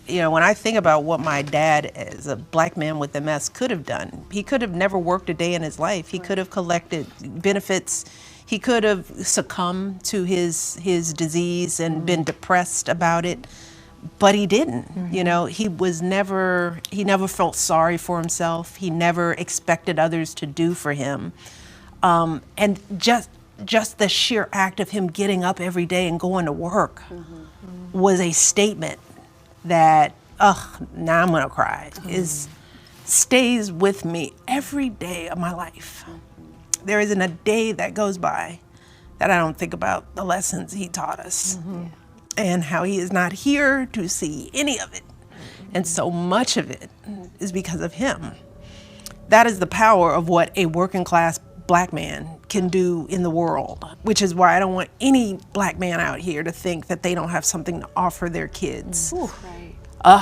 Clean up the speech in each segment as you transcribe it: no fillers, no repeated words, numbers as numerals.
when I think about what my dad as a black man with MS could have done, he could have never worked a day in his life. He could have collected benefits. He could have succumbed to his disease and been depressed about it, but he didn't. He never felt sorry for himself. He never expected others to do for him. And just the sheer act of him getting up every day and going to work was a statement that, now I'm gonna cry, stays with me every day of my life. There isn't a day that goes by that I don't think about the lessons he taught us and how he is not here to see any of it. And so much of it is because of him. That is the power of what a working class black man can do in the world, which is why I don't want any black man out here to think that they don't have something to offer their kids. Right.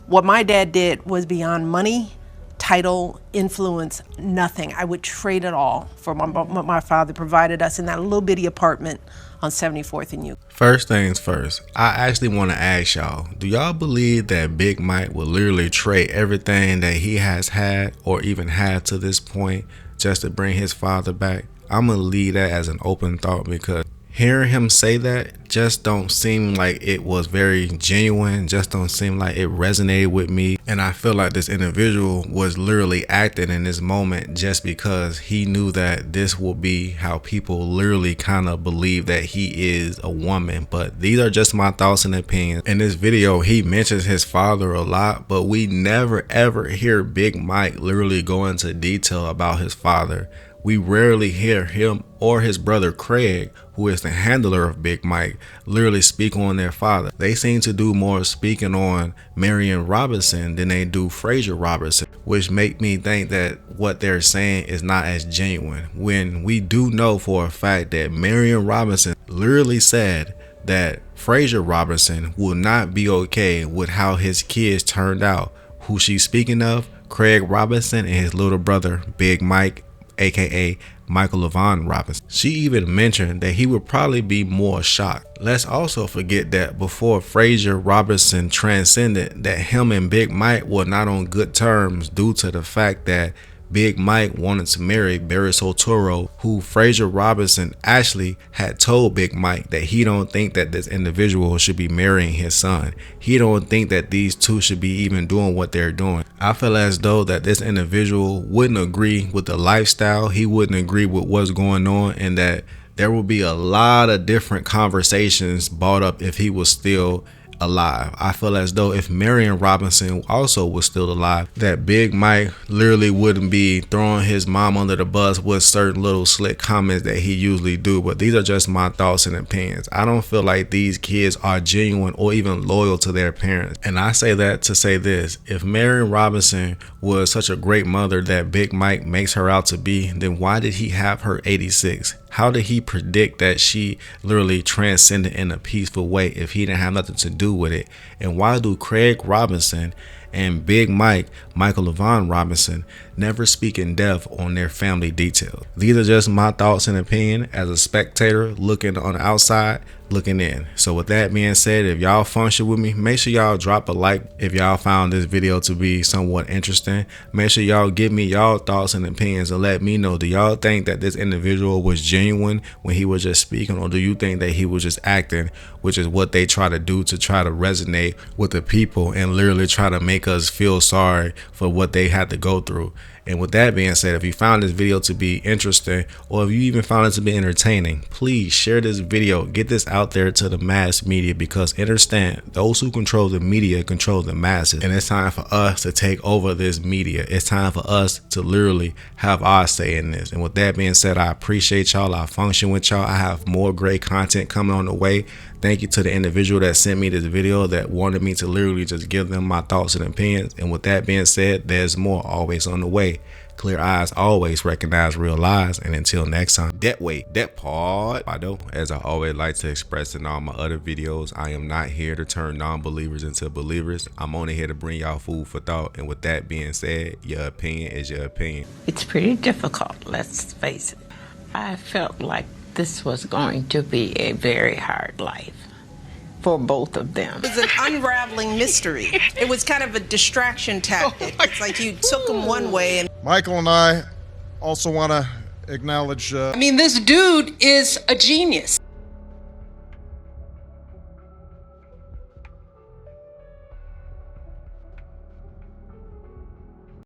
What my dad did was beyond money, title, influence, nothing. I would trade it all for what my father provided us in that little bitty apartment on 74th and U. First things first, I actually want to ask y'all, do y'all believe that Big Mike will literally trade everything that he has had or even had to this point just to bring his father back? I'm going to leave that as an open thought, because hearing him say that just don't seem like it was very genuine, just don't seem like it resonated with me. And I feel like this individual was literally acting in this moment just because he knew that this will be how people literally kind of believe that he is a woman. But these are just my thoughts and opinions. In this video, he mentions his father a lot, but we never ever hear Big Mike literally go into detail about his father. We rarely hear him or his brother Craig, who is the handler of Big Mike, literally speak on their father. They seem to do more speaking on Marion Robinson than they do Frazier Robinson, which make me think that what they're saying is not as genuine, when we do know for a fact that Marion Robinson literally said that Frazier Robinson will not be okay with how his kids turned out. Who she's speaking of? Craig Robinson and his little brother Big Mike, aka Michael Levon Robinson. She even mentioned that he would probably be more shocked. Let's also forget that before Frazier Robinson transcended, that him and Big Mike were not on good terms due to the fact that Big Mike wanted to marry Barry Soetoro, who Frazier Robinson actually had told Big Mike that he don't think that this individual should be marrying his son. He don't think that these two should be even doing what they're doing. I feel as though that this individual wouldn't agree with the lifestyle, he wouldn't agree with what's going on, and that there will be a lot of different conversations brought up if he was still alive. I feel as though if Marion Robinson also was still alive, that Big Mike literally wouldn't be throwing his mom under the bus with certain little slick comments that he usually do. But these are just my thoughts and opinions. I don't feel like these kids are genuine or even loyal to their parents. And I say that to say this: if Marion Robinson was such a great mother that Big Mike makes her out to be, then why did he have her 86? How did he predict that she literally transcended in a peaceful way if he didn't have nothing to do with it? And why do Craig Robinson and Big Mike, Michael Levon Robinson, never speak in depth on their family details? These are just my thoughts and opinion as a spectator looking on the outside, looking in. So with that being said, if y'all function with me, make sure y'all drop a like if y'all found this video to be somewhat interesting. Make sure y'all give me y'all thoughts and opinions and let me know, do y'all think that this individual was genuine when he was just speaking, or do you think that he was just acting, which is what they try to do to try to resonate with the people and literally try to make us feel sorry for what they had to go through? And with that being said, if you found this video to be interesting, or if you even found it to be entertaining, please share this video, get this out there to the mass media, because understand, those who control the media control the masses, and it's time for us to take over this media. It's time for us to literally have our say in this. And with that being said, I appreciate y'all. I function with y'all. I have more great content coming on the way. Thank you to the individual that sent me this video, that wanted me to literally just give them my thoughts and opinions. And with that being said, there's more always on the way. Clear eyes always recognize real lies. And until next time, that part. As I always like to express in all my other videos, I am not here to turn non-believers into believers. I'm only here to bring y'all food for thought. And with that being said, your opinion is your opinion. It's pretty difficult, let's face it. I felt like this was going to be a very hard life. for both of them. It was an unraveling mystery. It was kind of a distraction tactic. It's like you took them one way and Michael and I also want to acknowledge I mean, this dude is a genius.